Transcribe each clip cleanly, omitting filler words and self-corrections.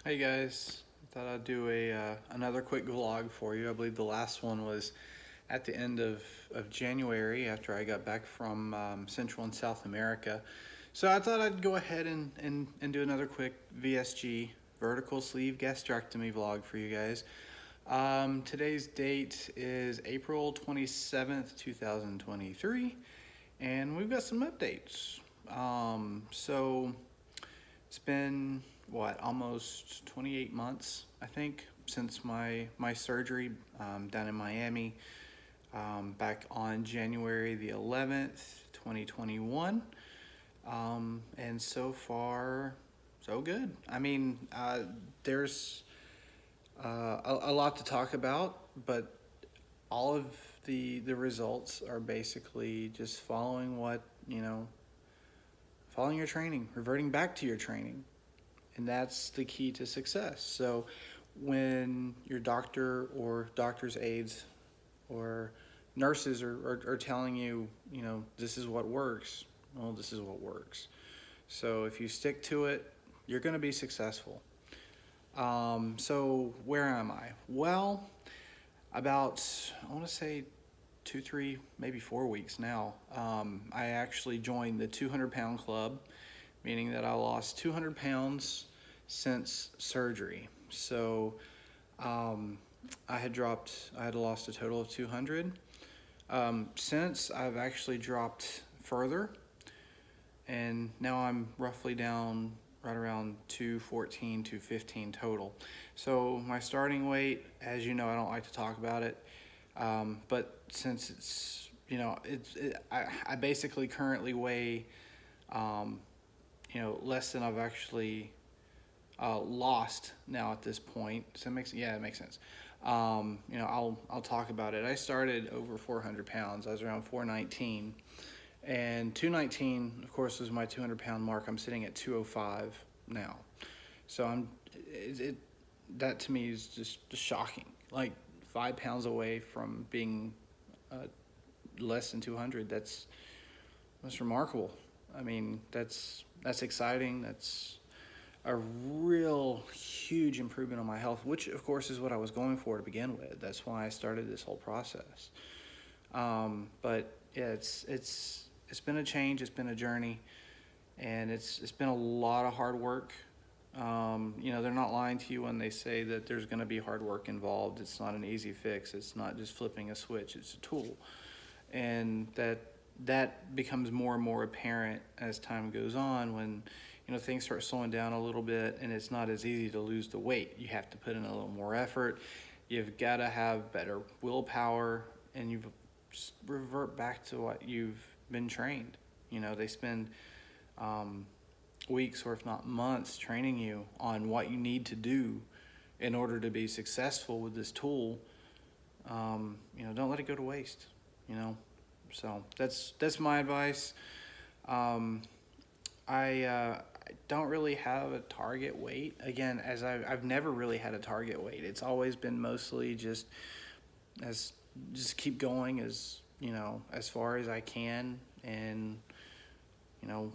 Hey guys, I thought I'd do another quick vlog for you. I believe the last one was at the end of January after I got back from Central and South America. So I thought I'd go ahead and do another quick VSG, vertical sleeve gastrectomy vlog for you guys. Today's date is April 27th, 2023, and we've got some updates. So it's been what, almost 28 months, I think, since my surgery down in Miami, back on January the 11th, 2021. And so far, so good. I mean, there's a lot to talk about, but all of the results are basically just following following your training, reverting back to your training. And that's the key to success. So when your doctor or doctor's aides or nurses are telling you, this is what works, well, this is what works. So if you stick to it, you're going to be successful. So where am I? Well, about, I want to say 2, 3, maybe 4 weeks now, I actually joined the 200-pound club, meaning that I lost 200 pounds since surgery. So I had lost a total of 200. Since I've actually dropped further, and now I'm roughly down right around 214, 215 total. So my starting weight, as you know, I don't like to talk about it, but since it's, I basically currently weigh, less than I've actually lost now at this point. So it makes sense. I'll talk about it. I started over 400 pounds. I was around 419, and 219, of course, was my 200-pound mark. I'm sitting at 205 now. So that to me is just shocking. Like 5 pounds away from being less than 200. That's remarkable. I mean, that's exciting. That's a real huge improvement on my health, which of course is what I was going for to begin with. That's why I started this whole process. But yeah, it's been a change. It's been a journey, and it's been a lot of hard work. They're not lying to you when they say that there's going to be hard work involved. It's not an easy fix. It's not just flipping a switch. It's a tool, and that becomes more and more apparent as time goes on when things start slowing down a little bit, and it's not as easy to lose the weight. You have to put in a little more effort. You've got to have better willpower, and you revert back to what you've been trained. They spend weeks or if not months training you on what you need to do in order to be successful with this tool. Don't let it go to waste. So that's my advice. I don't really have a target weight. Again, as I've never really had a target weight. It's always been mostly just keep going as far as I can, and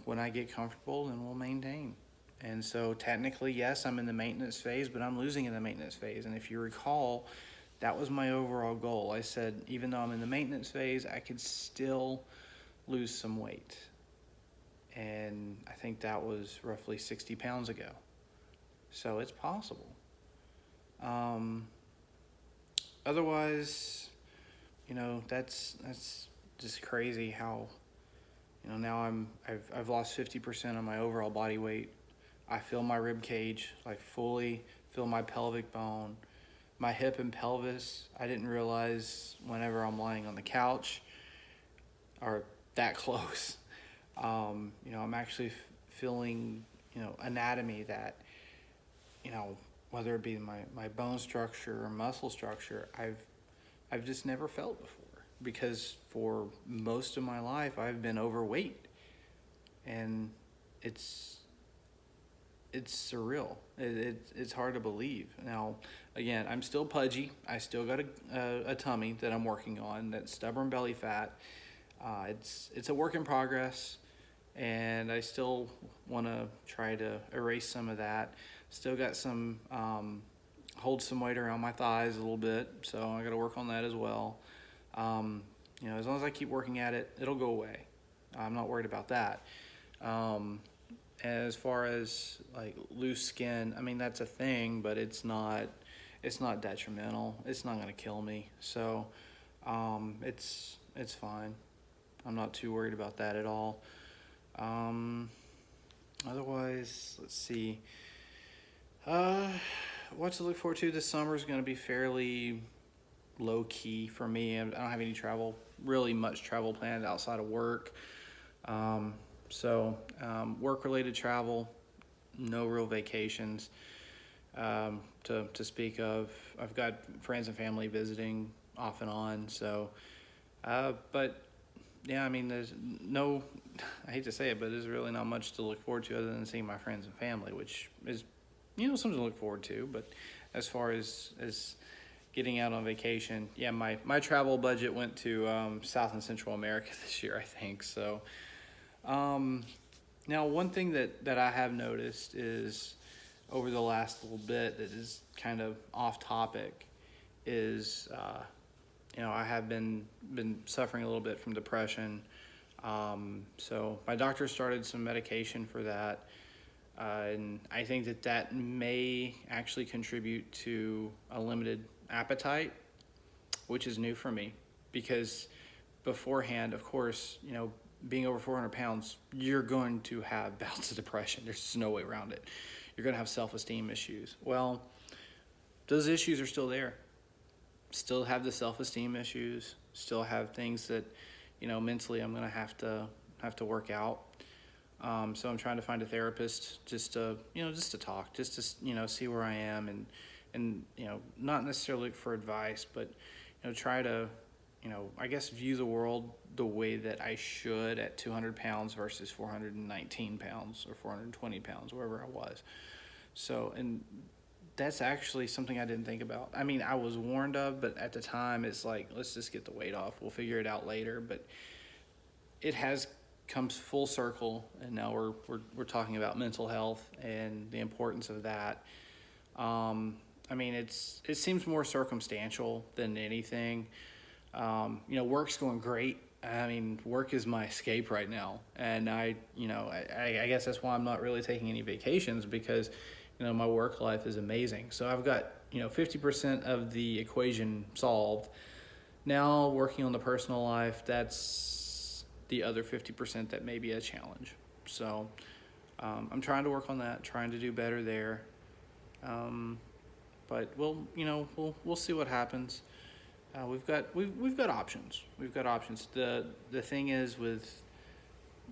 when I get comfortable, then we'll maintain. And so technically, yes, I'm in the maintenance phase, but I'm losing in the maintenance phase. And if you recall, that was my overall goal. I said, even though I'm in the maintenance phase, I could still lose some weight. And I think that was roughly 60 pounds ago. So it's possible. Otherwise, that's just crazy how, now I've lost 50% of my overall body weight. I feel my rib cage, like fully feel my pelvic bone, my hip and pelvis. I didn't realize whenever I'm lying on the couch are that close. I'm actually feeling, anatomy that, whether it be my bone structure or muscle structure, I've just never felt before, because for most of my life I've been overweight, and it's surreal. It's hard to believe. Now, again, I'm still pudgy. I still got a tummy that I'm working on. That stubborn belly fat. It's a work in progress, and I still want to try to erase some of that. Still got some, hold some weight around my thighs a little bit, so I got to work on that as well. Um, as long as I keep working at it, it'll go away. I'm not worried about that. Um, as far as like loose skin, I mean that's a thing, but it's not detrimental. It's not going to kill me. So it's fine. I'm not too worried about that at all. Um, Otherwise, let's see. Uh, what to look forward to this summer is going to be fairly low key for me. I don't have any really much travel planned outside of work. Work related travel, no real vacations to speak of. I've got friends and family visiting off and on. But yeah, I mean, there's no, I hate to say it, but there's really not much to look forward to other than seeing my friends and family, which is, something to look forward to. But as far as getting out on vacation, yeah, my travel budget went to South and Central America this year, I think. So now one thing that I have noticed is over the last little bit that is kind of off topic is I have been suffering a little bit from depression. So my doctor started some medication for that. And I think that may actually contribute to a limited appetite, which is new for me because beforehand, of course, being over 400 pounds, you're going to have bouts of depression. There's no way around it. You're going to have self-esteem issues. Well, those issues are still there. Still have the self-esteem issues, still have things that, mentally I'm going to have to work out. So I'm trying to find a therapist just to talk, just to, see where I am and, not necessarily look for advice, but, try to, I guess view the world the way that I should at 200 pounds versus 419 pounds or 420 pounds, wherever I was. So, and that's actually something I didn't think about. I mean, I was warned of, but at the time it's like, let's just get the weight off. We'll figure it out later. But it comes full circle, and now we're talking about mental health and the importance of that. I mean, it seems more circumstantial than anything. Work's going great. I mean, work is my escape right now, and I guess that's why I'm not really taking any vacations because, my work life is amazing. So I've got 50% of the equation solved. Now working on the personal life, that's the other 50% that may be a challenge. So I'm trying to work on that, trying to do better there. But we'll see what happens. We've got options. We've got options. The thing is with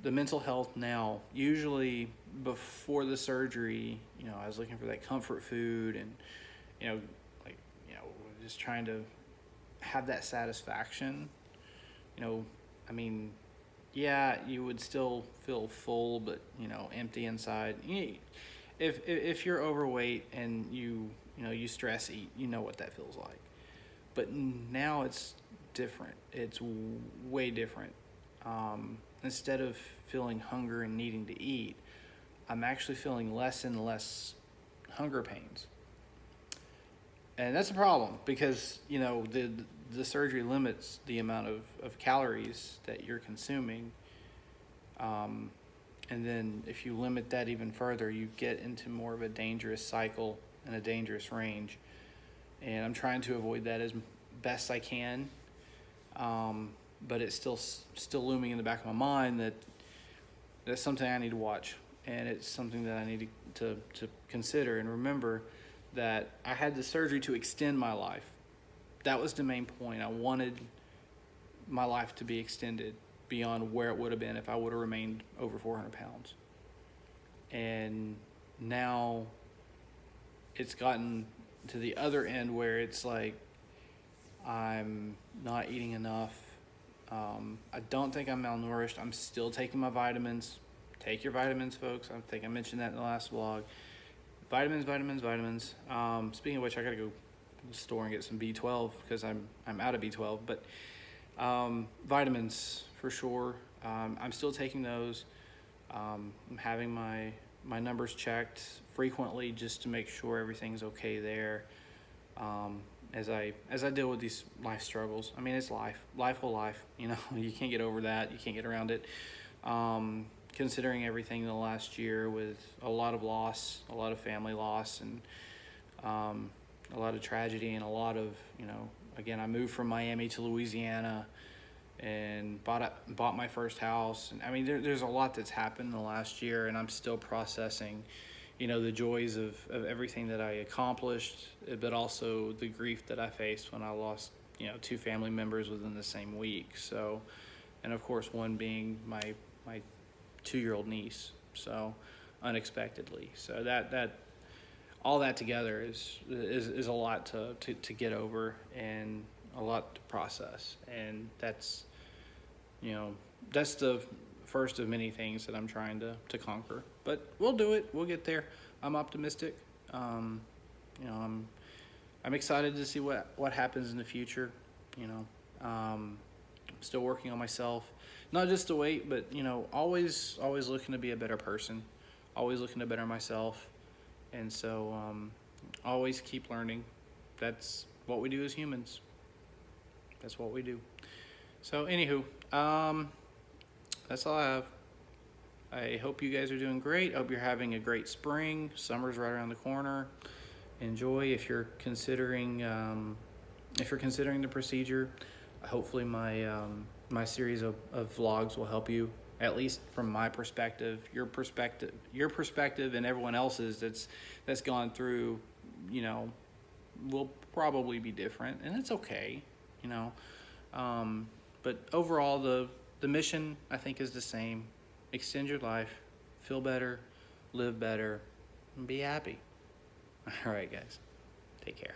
the mental health now, usually before the surgery, I was looking for that comfort food and, just trying to have that satisfaction. I mean, yeah, you would still feel full, but, empty inside. If you're overweight and you stress eat, you know what that feels like. But now it's different. It's way different. Instead of feeling hunger and needing to eat, I'm actually feeling less and less hunger pains. And that's a problem because, the surgery limits the amount of calories that you're consuming. And then if you limit that even further, you get into more of a dangerous cycle and a dangerous range. And I'm trying to avoid that as best I can. But it's still looming in the back of my mind that that's something I need to watch, and it's something that I need to consider and remember that I had the surgery to extend my life. That was the main point. I wanted my life to be extended beyond where it would have been if I would have remained over 400 pounds. And now it's gotten to the other end where it's like I'm not eating enough. I don't think I'm malnourished. I'm still taking my vitamins. Take your vitamins, folks. I think I mentioned that in the last vlog. Vitamins. Speaking of which, I gotta go to the store and get some B12 because I'm out of B12. But vitamins for sure. I'm still taking those. I'm having my numbers checked frequently just to make sure everything's okay there. As I deal with these life struggles. I mean, it's life will life. You know, you can't get over that. You can't get around it. Considering everything in the last year with a lot of loss, a lot of family loss, and a lot of tragedy, and a lot of, again, I moved from Miami to Louisiana and bought my first house. And I mean, there's a lot that's happened in the last year, and I'm still processing, the joys of everything that I accomplished, but also the grief that I faced when I lost, two family members within the same week. So, and of course, one being my 2-year-old niece. So, unexpectedly. So that all that together is a lot to get over, and a lot to process. And that's the first of many things that I'm trying to conquer. But we'll do it. We'll get there. I'm optimistic. I'm excited to see what happens in the future. I'm still working on myself, not just to wait, but always looking to be a better person, always looking to better myself, and so always keep learning. That's what we do as humans. That's what we do. So anywho, that's all I have. I hope you guys are doing great. I hope you're having a great spring. Summer's right around the corner. Enjoy if you're considering the procedure. Hopefully my series of vlogs will help you, at least from my perspective. Your perspective and everyone else's that's gone through, will probably be different, and it's okay, but overall the mission, I think, is the same. Extend your life, feel better, live better, and be happy. All right, guys, take care.